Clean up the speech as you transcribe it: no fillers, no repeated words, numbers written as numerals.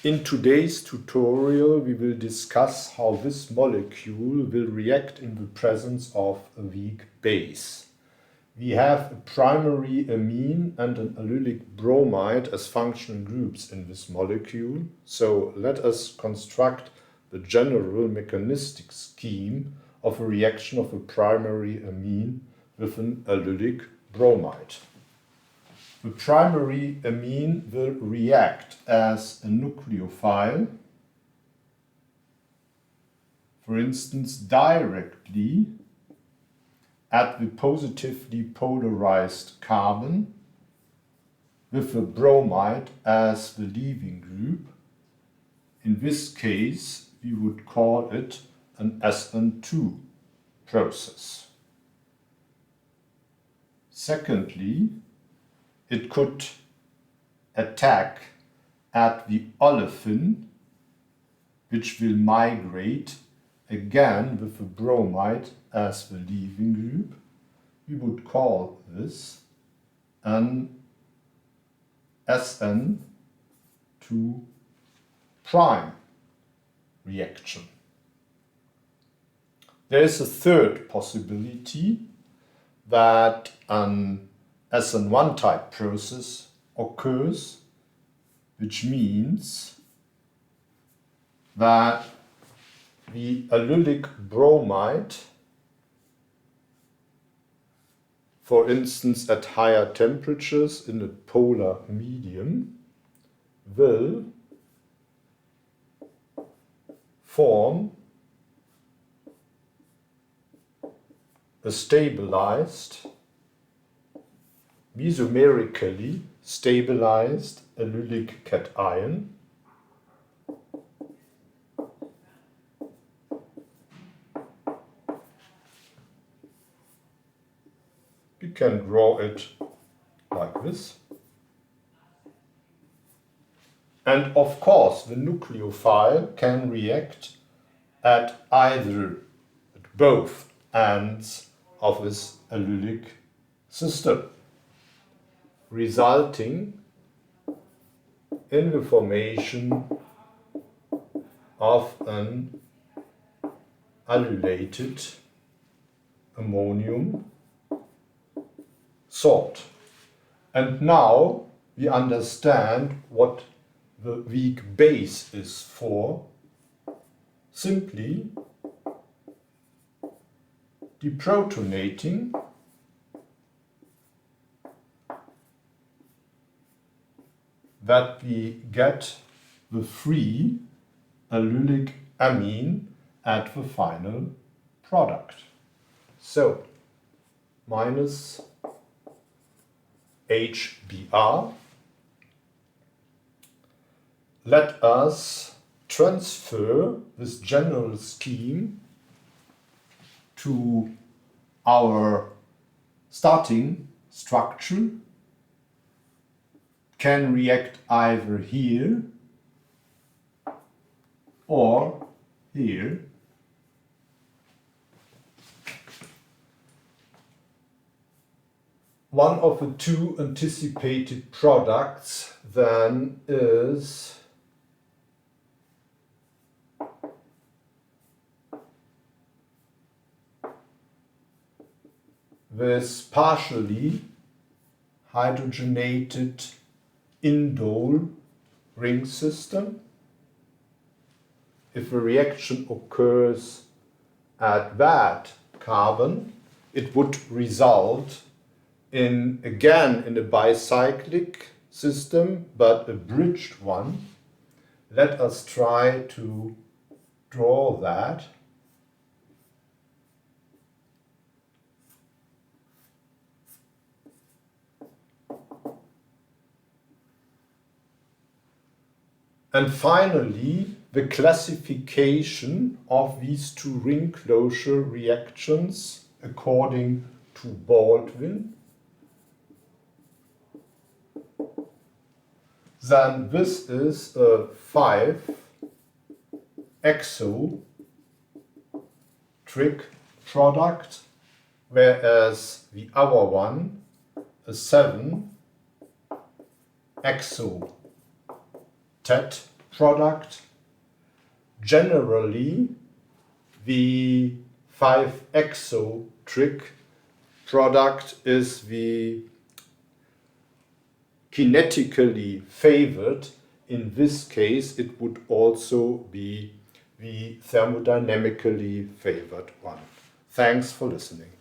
In today's tutorial, we will discuss how this molecule will react in the presence of a weak base. We have a primary amine and an allylic bromide as functional groups in this molecule. So let us construct the general mechanistic scheme of a reaction of a primary amine with an allylic bromide. The primary amine will react as a nucleophile, for instance, directly at the positively polarized carbon with the bromide as the leaving group. In this case, we would call it an SN2 process. Secondly, it could attack at the olefin, which will migrate again with the bromide as the leaving group. We would call this an SN2' reaction. There is a third possibility that an SN1 type process occurs, which means that the allylic bromide, for instance at higher temperatures in a polar medium, will form a stabilized, mesomerically stabilized allylic cation we can draw it like this. And of course the nucleophile can react at both ends of this allylic system, resulting in the formation of an allylated ammonium salt. And now we understand what the weak base is for. Simply deprotonating that we get the free allylic amine at the final product. So minus HBr. Let us transfer this general scheme to our starting structure. Can react either here or here. One of the two anticipated products then is this partially hydrogenated indole ring system. If a reaction occurs at that carbon, it would result in a bicyclic system, but a bridged one. Let us try to draw that. And finally, the classification of these two ring closure reactions according to Baldwin. Then this is a 5-exo trig product, whereas the other one, a 7-exo tet product. Generally, the 5-exotric product is the kinetically favored. In this case, it would also be the thermodynamically favored one. Thanks for listening.